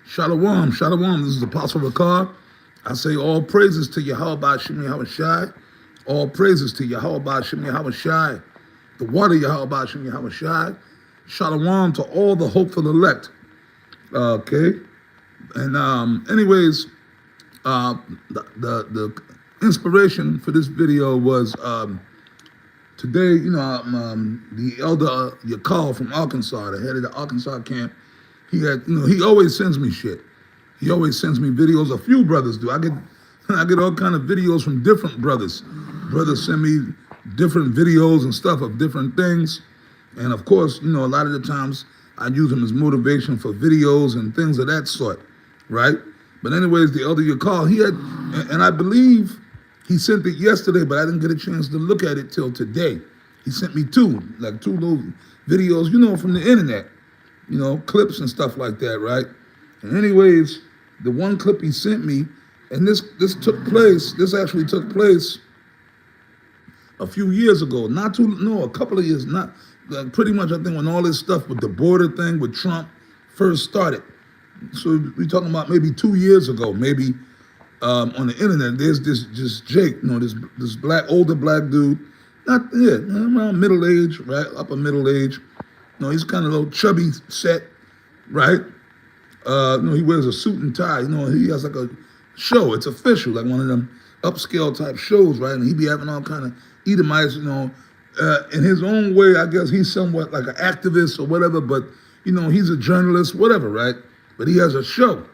Shalom, shalom. This is Apostle Ricard. I say all praises to Yahweh Shem Yahweh Shai. All praises to Yahweh Shem Yahweh Shai. The water Yahweh Shem Yahweh Shai. Shalom to all the hopeful elect. Okay. And anyways, the inspiration for this video was today, the elder Yakal from Arkansas, the head of the Arkansas camp, he always sends me shit. He always sends me videos. A few brothers do. I get all kind of videos from different brothers. Brothers send me different videos and stuff of different things. And of course, a lot of the times I use them as motivation for videos and things of that sort, right? But anyways, the elder Yakal, he had, and I believe he sent it yesterday, but I didn't get a chance to look at it till today. He sent me two little videos, from the internet, clips and stuff like that, right? And anyways, the one clip he sent me, and this actually took place a few years ago, a couple of years, pretty much I think when all this stuff with the border thing with Trump first started. So we're talking about maybe 2 years ago, maybe on the internet. There's this Jake, this older black dude, around middle age, right, upper middle age. He's kind of a little chubby set, right? He wears a suit and tie. He has like a show. It's official, like one of them upscale type shows, right? And he be having all kind of Edomites, in his own way. I guess he's somewhat like an activist or whatever, but he's a journalist, whatever, right? But he has a show,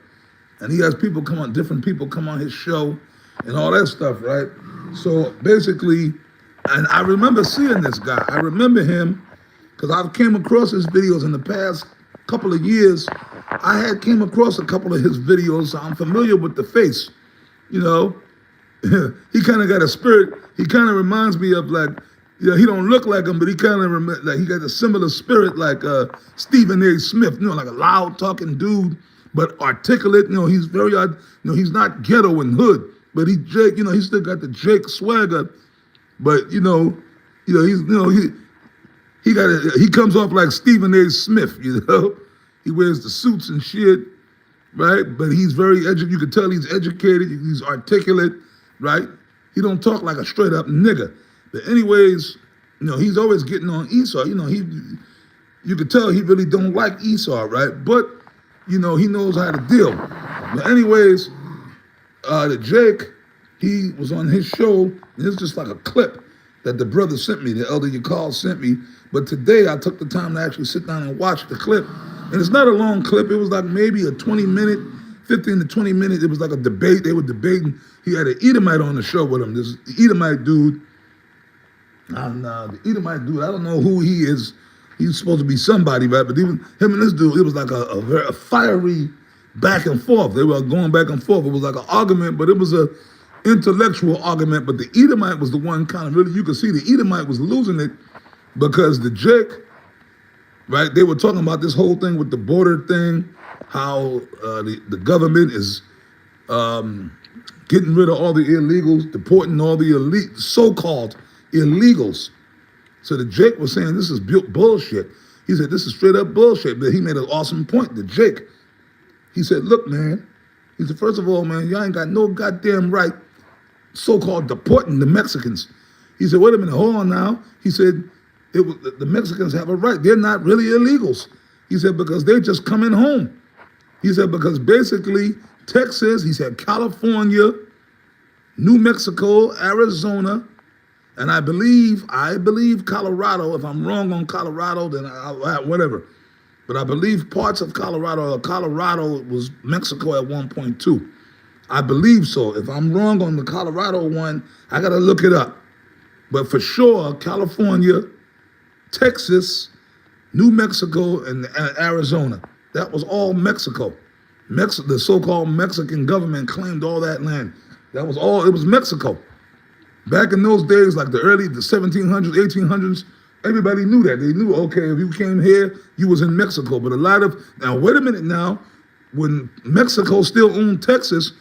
and he has different people come on his show, and all that stuff, right? So basically, and I remember seeing this guy. I remember him because I've came across his videos in the past couple of years. I had came across a couple of his videos, so I'm familiar with the face. He kind of got a spirit. He kind of reminds me of he don't look like him, but he kind of he got a similar spirit like Stephen A. Smith, like a loud talking dude, but articulate. He's very, he's not ghetto and hood, but he still got the Jake swagger. But he comes off like Stephen A. Smith. He wears the suits and shit, right? But he's very you can tell he's educated. He's articulate, right? He don't talk like a straight up nigga. But anyways, he's always getting on Esau. You could tell he really don't like Esau, right? But, he knows how to deal. But anyways, the Jake, he was on his show. It's just like a clip that the brother sent me, the elder Yakal sent me. But today I took the time to actually sit down and watch the clip. And it's not a long clip. It was like maybe a 20-minute, 15 to 20 minutes. It was like a debate. They were debating. He had an Edomite on the show with him. This Edomite dude. And the Edomite dude, I don't know who he is. He's supposed to be somebody, right? But even him and this dude, it was like a very fiery back and forth. They were going back and forth. It was like an argument, but it was a intellectual argument. But the Edomite was the one kind of really, you could see the Edomite was losing it because the Jake, right? They were talking about this whole thing with the border thing, how the government is getting rid of all the illegals, deporting all the so-called illegals. So the Jake was saying this is bullshit. He said this is straight up bullshit, but he made an awesome point. The Jake, he said, look, man, he said, first of all, man, y'all ain't got no goddamn right so-called deporting the Mexicans. He said, wait a minute, hold on now. He said, the Mexicans have a right. They're not really illegals. He said, because they're just coming home. He said, because basically Texas, he said California, New Mexico, Arizona, and I believe Colorado. If I'm wrong on Colorado, then whatever. But I believe parts of Colorado was Mexico at one point too. I believe so. If I'm wrong on the Colorado one, I gotta look it up. But for sure, California, Texas, New Mexico, and Arizona. That was all Mexico. The so-called Mexican government claimed all that land. That was all, it was Mexico. Back in those days, like the 1700s, 1800s, everybody knew that. They knew, okay, if you came here, you was in Mexico. But now wait a minute now, when Mexico still owned Texas,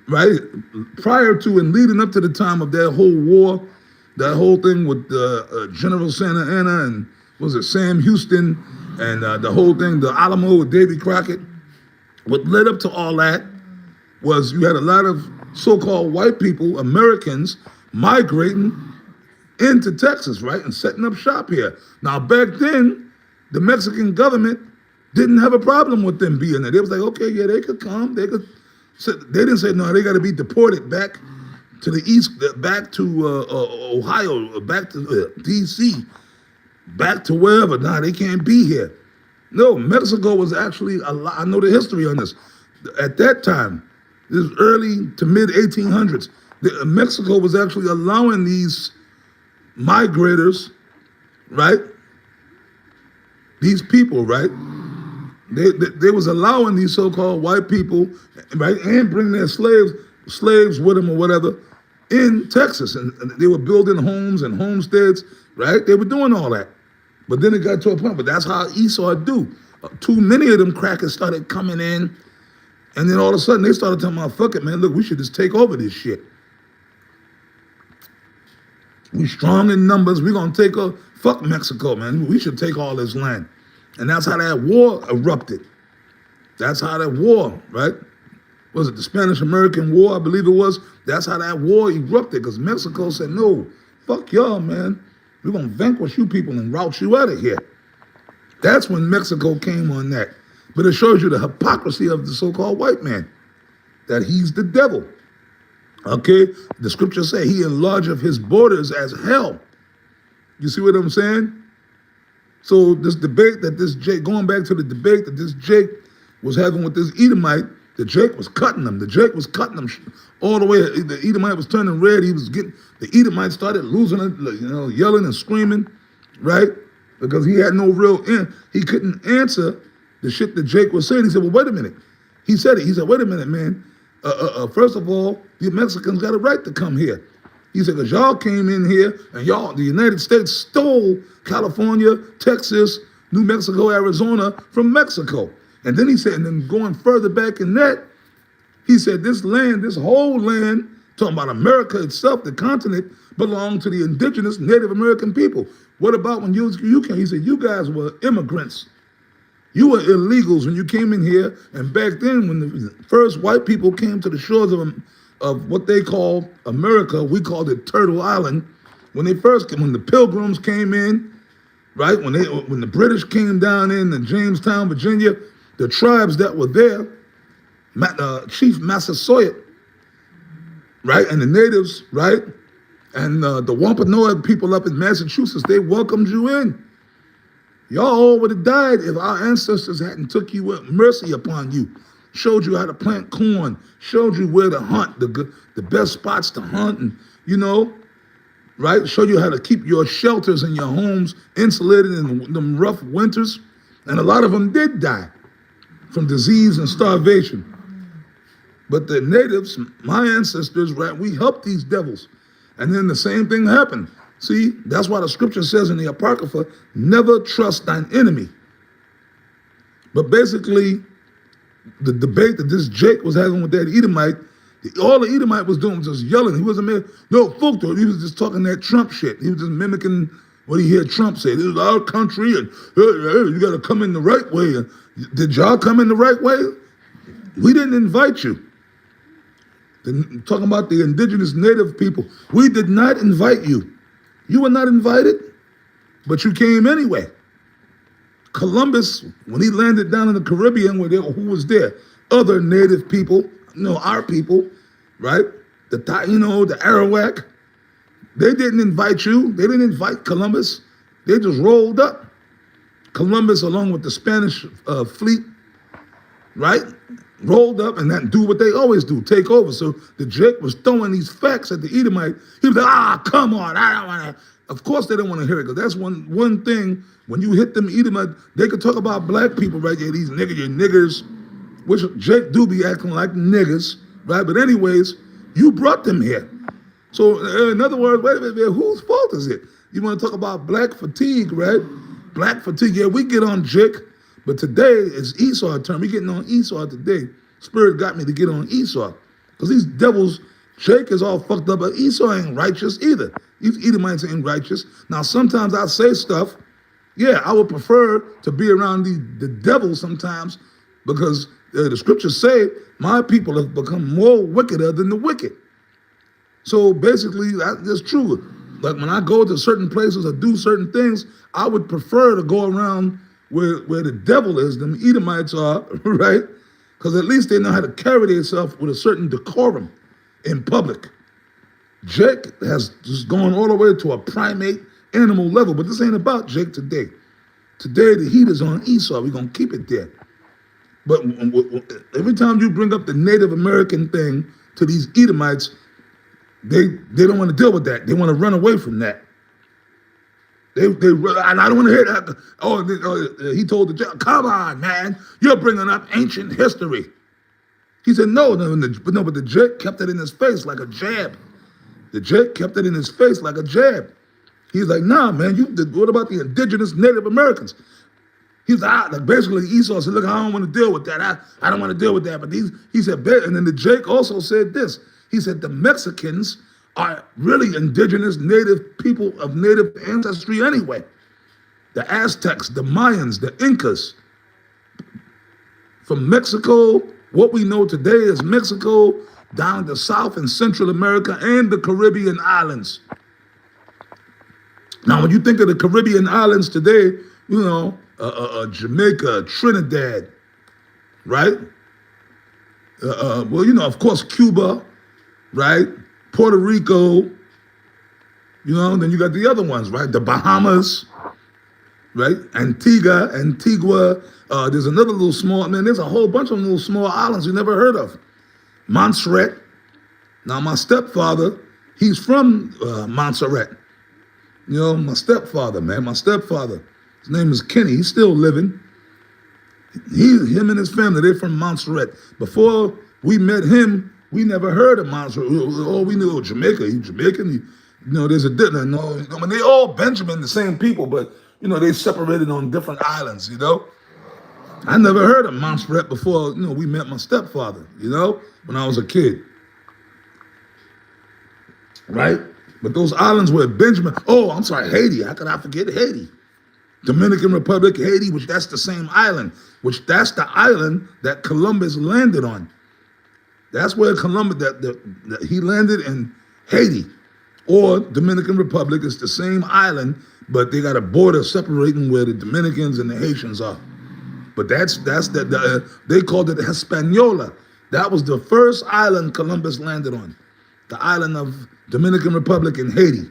right, prior to and leading up to the time of that whole war, that whole thing with General Santa Anna and was it Sam Houston and the whole thing, the Alamo with Davy Crockett, What led up to all that was you had a lot of so-called white people, Americans, migrating into Texas, right, and setting up shop here. Now, back then, the Mexican government didn't have a problem with them being there. They was like, okay, yeah, they could come. They could. They didn't say, no, they got to be deported back to the east, back to Ohio, back to D.C., back to wherever. Nah, they can't be here. No, Mexico was actually, I know the history on this. At that time, this was early to mid 1800s, Mexico was actually allowing these migrators, right? These people, right? They was allowing these so-called white people, right, and bring their slaves with them or whatever, in Texas. And they were building homes and homesteads, right? They were doing all that. But then it got to a point, but that's how Esau do. Too many of them crackers started coming in, and then all of a sudden they started telling me, fuck it, man, look, we should just take over this shit. We strong in numbers, we're gonna take over, fuck Mexico, man, we should take all this land. And that's how that war erupted. That's how that war, right? Was it the Spanish-American War, I believe it was? That's how that war erupted, because Mexico said, no, fuck y'all, man. We're going to vanquish you people and rout you out of here. That's when Mexico came on that. But it shows you the hypocrisy of the so-called white man, that he's the devil. Okay? The scriptures say he enlargeth his borders as hell. You see what I'm saying? So this debate that this Jake, going back to the debate that this Jake was having with this Edomite, the Jake was cutting him. The Jake was cutting him all the way. The Edomite was turning red. He was getting, the Edomite started losing it, you know, yelling and screaming, right? Because he had no real, he couldn't answer the shit that Jake was saying. He said, well, wait a minute. He said it. He said, wait a minute, man. First of all, the Mexicans got a right to come here. He said, because y'all came in here and y'all, the United States stole California, Texas, New Mexico, Arizona from Mexico. And then he said, and then going further back in that, he said this land, this whole land, talking about America itself, the continent, belonged to the indigenous Native American people. What about when you came? He said, you guys were immigrants. You were illegals when you came in here. And back then, when the first white people came to the shores of what they call America, we called it Turtle Island. When they first came, when the Pilgrims came in, right? When the British came down in Jamestown, Virginia, the tribes that were there, Chief Massasoit, right, and the natives, right, and the Wampanoag people up in Massachusetts, they welcomed you in. Y'all all would have died if our ancestors hadn't took you with mercy upon you, showed you how to plant corn, showed you where to hunt, the best spots to hunt, and you know, right, showed you how to keep your shelters and your homes insulated in them rough winters, and a lot of them did die from disease and starvation. But the natives, my ancestors, right, we helped these devils. And then the same thing happened. See, that's why the scripture says in the Apocrypha, never trust thine enemy. But basically, the debate that this Jake was having with that Edomite, all the Edomite was doing was just yelling. He wasn't, no, fuck though, he was just talking that Trump shit. He was just mimicking what he heard Trump say. This is our country, and you got to come in the right way. And did y'all come in the right way? We didn't invite you. Talking about the indigenous native people. We did not invite you. You were not invited, but you came anyway. Columbus, when he landed down in the Caribbean, who was there? Other native people, our people, right? The Taino, the Arawak. They didn't invite you. They didn't invite Columbus. They just rolled up. Columbus, along with the Spanish fleet, right, rolled up and that do what they always do, take over. So the Jake was throwing these facts at the Edomite. He was like, come on, I don't want to. Of course they don't want to hear it, because that's one thing, when you hit them Edomite, they could talk about black people, right? Yeah, these niggas, you niggers, which Jake do be acting like niggas, right? But anyways, you brought them here. So in other words, wait a minute, whose fault is it? You want to talk about black fatigue, right? Black fatigue, yeah, we get on Jake, but today is Esau turn. We getting on Esau today. Spirit got me to get on Esau. Because these devils, Jake is all fucked up, but Esau ain't righteous either. These Edomites ain't righteous. Now, sometimes I say stuff, yeah, I would prefer to be around the devil sometimes, because The scriptures say, my people have become more wickeder than the wicked. So basically, that's true. Like when I go to certain places or do certain things, I would prefer to go around where the devil is, them Edomites are, right? Because at least they know how to carry themselves with a certain decorum in public. Jake has just gone all the way to a primate animal level, but this ain't about Jake today. Today the heat is on Esau. We're gonna keep it there. But every time you bring up the Native American thing to these Edomites, they don't want to deal with that. They want to run away from that. And I don't want to hear that. He told the judge, "Come on, man, you're bringing up ancient history." He said, "No, but the judge kept it in his face like a jab. The judge kept it in his face like a jab. He's like, nah, man, what about the indigenous Native Americans?" He's like basically Esau said, "Look, I don't want to deal with that. I don't want to deal with that." But he said, and then the Jake also said this. He said the Mexicans are really indigenous native people of native ancestry anyway. The Aztecs, the Mayans, the Incas. From Mexico, what we know today is Mexico, down to South and Central America and the Caribbean islands. Now, when you think of the Caribbean islands today, you know, Jamaica, Trinidad, right? Well, you know, of course, Cuba, right? Puerto Rico, you know, then you got the other ones, right? The Bahamas, right? Antigua. There's another little small, man, there's a whole bunch of little small islands you never heard of. Montserrat. Now, my stepfather, he's from Montserrat. You know, my stepfather. His name is Kenny. He's still living. Him and his family, they're from Montserrat. Before we met him, we never heard of Montserrat. All we knew was Jamaica. He's Jamaican. You know, there's a difference. No, I mean, they all Benjamin, the same people, but, you know, they separated on different islands, you know. I never heard of Montserrat before, you know, we met my stepfather, you know, when I was a kid. Right? But those islands where Benjamin, Haiti. How could I forget Haiti? Dominican Republic, Haiti, which that's the same island, which that's the island that Columbus landed on. That's where Columbus, that he landed in Haiti. Or Dominican Republic is the same island, but they got a border separating where the Dominicans and the Haitians are. But they called it Hispaniola. That was the first island Columbus landed on. The island of Dominican Republic and Haiti,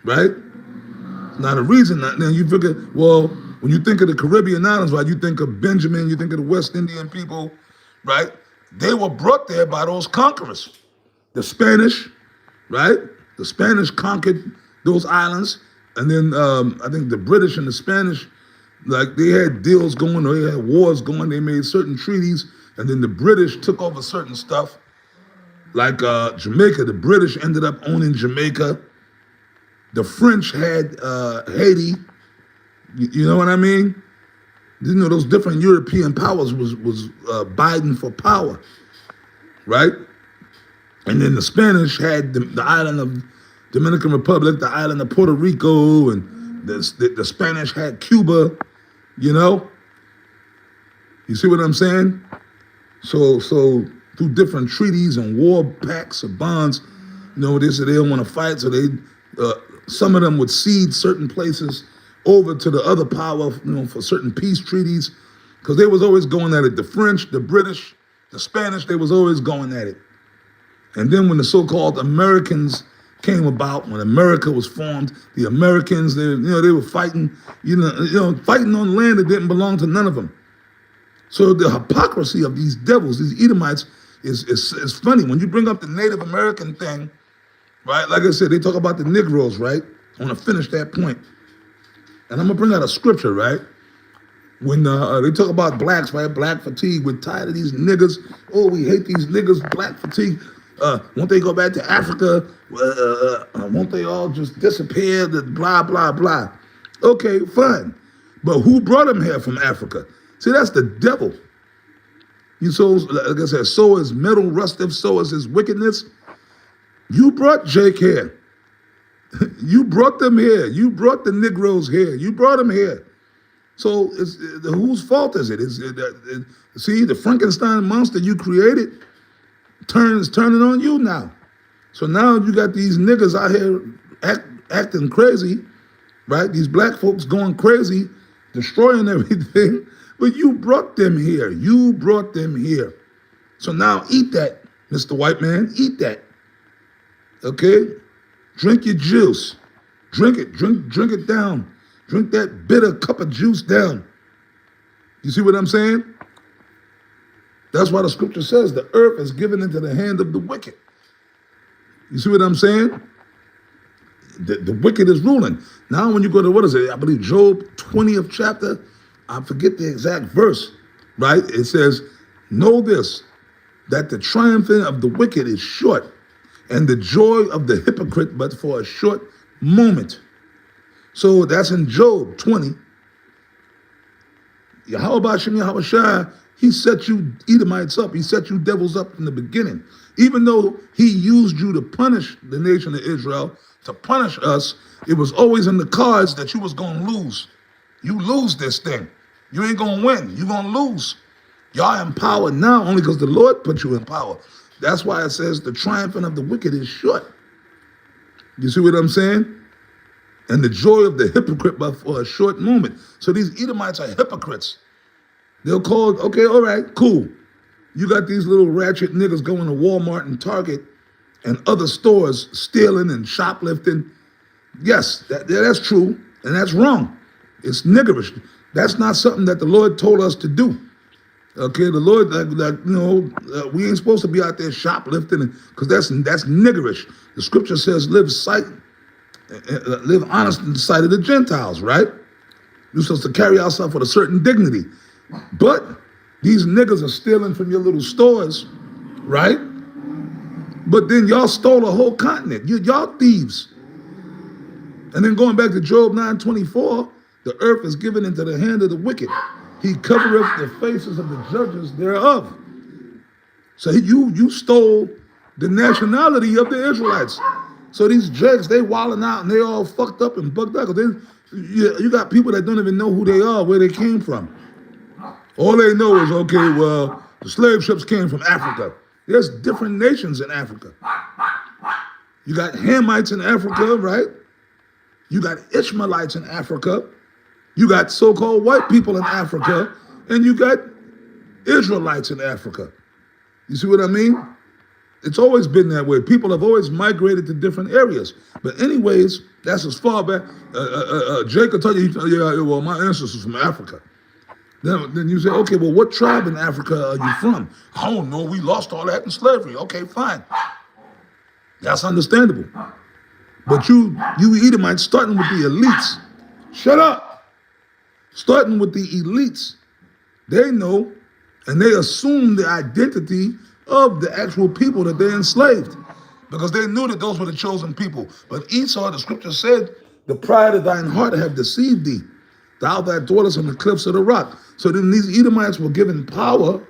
right? Now the reason, then you figure, well, when you think of the Caribbean islands, right, you think of Benjamin, you think of the West Indian people, right? They were brought there by those conquerors. The Spanish, right? The Spanish conquered those islands. And then I think the British and the Spanish, like they had deals going, or they had wars going, they made certain treaties, and then the British took over certain stuff. Like Jamaica, the British ended up owning Jamaica. The French had Haiti. You know what I mean? You know, those different European powers was Biden for power, right? And then the Spanish had the island of Dominican Republic, the island of Puerto Rico, and the Spanish had Cuba, you know? You see what I'm saying? So through different treaties and war pacts or bonds, you know, they said they don't want to fight, so they some of them would cede certain places over to the other power, you know, for certain peace treaties, because they was always going at it. The French, the British, the Spanish, they was always going at it. And then when the so-called Americans came about, when America was formed, the Americans, they were fighting, fighting on land that didn't belong to none of them. So the hypocrisy of these devils, these Edomites, is funny. When you bring up the Native American thing, right? Like I said, they talk about the Negroes, right? I want to finish that point. And I'm going to bring out a scripture, right? When they talk about blacks, right? Black fatigue. We're tired of these niggas. Oh, we hate these niggas. Black fatigue. Won't they go back to Africa? Won't they all just disappear? Blah, blah, blah. Okay, fine. But who brought them here from Africa? See, that's the devil. Like I said, so is metal rusted, so is his wickedness. You brought Jake here. You brought them here. You brought the Negroes here. You brought them here. So whose fault is it? See, the Frankenstein monster you created is turning on you now. So now you got these niggas out here acting crazy, right? These black folks going crazy, destroying everything. But you brought them here. You brought them here. So now eat that, Mr. White Man. Eat that. Okay? Drink your juice. Drink it. Drink it down. Drink that bitter cup of juice down. You see what I'm saying? That's why the scripture says the earth is given into the hand of the wicked. You see what I'm saying? The wicked is ruling. Now when you go to, what is it? I believe Job 20th chapter. I forget the exact verse, right? It says, know this, that the triumphing of the wicked is short, and the joy of the hypocrite but for a short moment. So that's in Job 20. Yahweh Shem Yahweh Shai, he set you Edomites up. He set you devils up in the beginning. Even though he used you to punish the nation of Israel, to punish us, it was always in the cards that you was going to lose. You lose this thing. You ain't going to win. You're going to lose. Y'all in power now only because the Lord put you in power. That's why it says the triumphing of the wicked is short. You see what I'm saying? And the joy of the hypocrite but for a short moment. So these Edomites are hypocrites. They're called, okay, all right, cool. You got these little ratchet niggas going to Walmart and Target and other stores stealing and shoplifting. Yes, that's true, and that's wrong. It's niggerish. That's not something that the Lord told us to do. Okay, the Lord, we ain't supposed to be out there shoplifting, because that's niggerish. The scripture says, live honest in the sight of the Gentiles, right? You're supposed to carry ourselves with a certain dignity. But these niggas are stealing from your little stores, right? But then y'all stole a whole continent. Y'all thieves. And then going back to Job 9:24, the earth is given into the hand of the wicked. He covereth the faces of the judges thereof. So you stole the nationality of the Israelites. So these jakes, they wilding out and they all fucked up and bugged out. Because you got people that don't even know who they are, where they came from. All they know is, okay, well, the slave ships came from Africa. There's different nations in Africa. You got Hamites in Africa, right? You got Ishmaelites in Africa. You got so-called white people in Africa. And you got Israelites in Africa. You see what I mean? It's always been that way. People have always migrated to different areas. But anyways, that's as far back. Jake will tell you, yeah, well, my ancestors from Africa. Then you say, okay, well, what tribe in Africa are you from? I don't know. We lost all that in slavery. Okay, fine. That's understandable. But you Edomites, starting with the elites. Shut up. Starting with the elites. They know, and they assume the identity of the actual people that they enslaved, because they knew that those were the chosen people. But Esau, the scripture said, the pride of thine heart have deceived thee. Thou that dwellest on the cliffs of the rock. So then these Edomites were given power.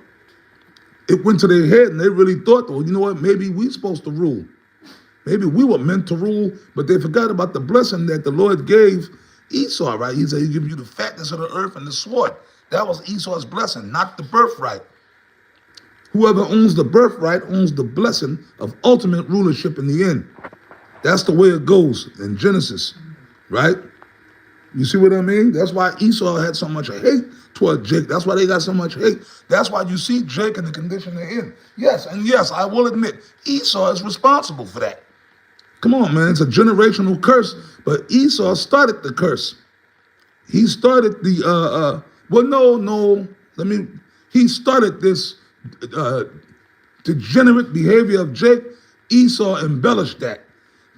It went to their head, and they really thought, well, you know what, maybe we're supposed to rule. Maybe we were meant to rule, but they forgot about the blessing that the Lord gave Esau, right? He said, he give you the fatness of the earth and the sword. That was Esau's blessing, not the birthright. Whoever owns the birthright owns the blessing of ultimate rulership in the end. That's the way it goes in Genesis, right? You see what I mean? That's why Esau had so much hate toward Jake. That's why they got so much hate. That's why you see Jake in the condition they're in. Yes, and yes, I will admit, Esau is responsible for that. Come on, man, it's a generational curse, but Esau started the curse. He started the, he started this degenerate behavior of Jake. Esau embellished that.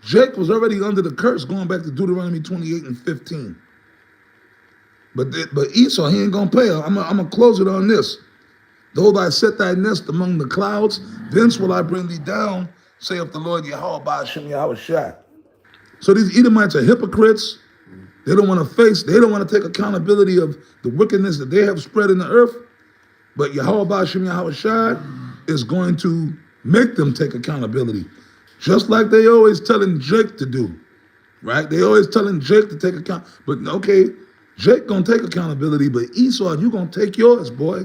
Jake was already under the curse, going back to Deuteronomy 28:15. But Esau, he ain't gonna pay. I'm gonna close it on this. Though thou set thy nest among the clouds, thence will I bring thee down, saith the Lord Yahweh Ba'ashem Yahweh Shai. So these Edomites are hypocrites. They don't want to take accountability of the wickedness that they have spread in the earth. But Yahweh Ba'ashem Yahweh Shai is going to make them take accountability. Just like they always telling Jake to do, right? They always telling Jake to take account. But okay, Jake gonna take accountability, but Esau, you gonna take yours, boy.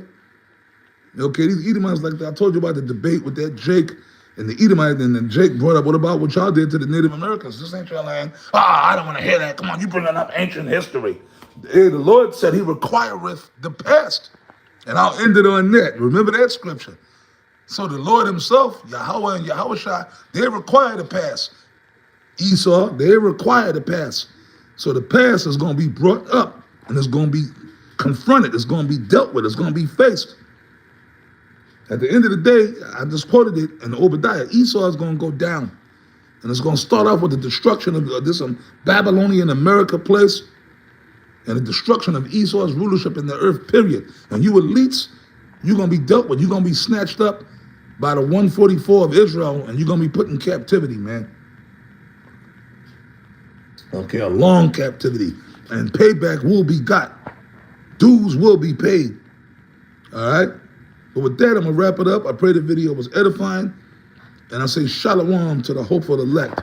Okay, these Edomites, like that. I told you about the debate with that Jake and the Edomite, and then Jake brought up, what about what y'all did to the Native Americans? This ain't your land. I don't want to hear that. Come on, you bringing up ancient history. The Lord said he requireth the past. And I'll end it on that. Remember that scripture. So the Lord himself, Yahweh and Yahushua, they require the past. Esau, they require the past. So the past is going to be brought up and it's going to be confronted. It's going to be dealt with. It's going to be faced. At the end of the day, I just quoted it in Obadiah, Esau is going to go down. And it's going to start off with the destruction of this Babylonian America place and the destruction of Esau's rulership in the earth, period. And you elites, you're going to be dealt with. You're going to be snatched up by the 144 of Israel and you're going to be put in captivity, man. Okay, a long captivity. And payback will be got. Dues will be paid. All right? But with that, I'm going to wrap it up. I pray the video was edifying. And I say shalom to the hopeful elect.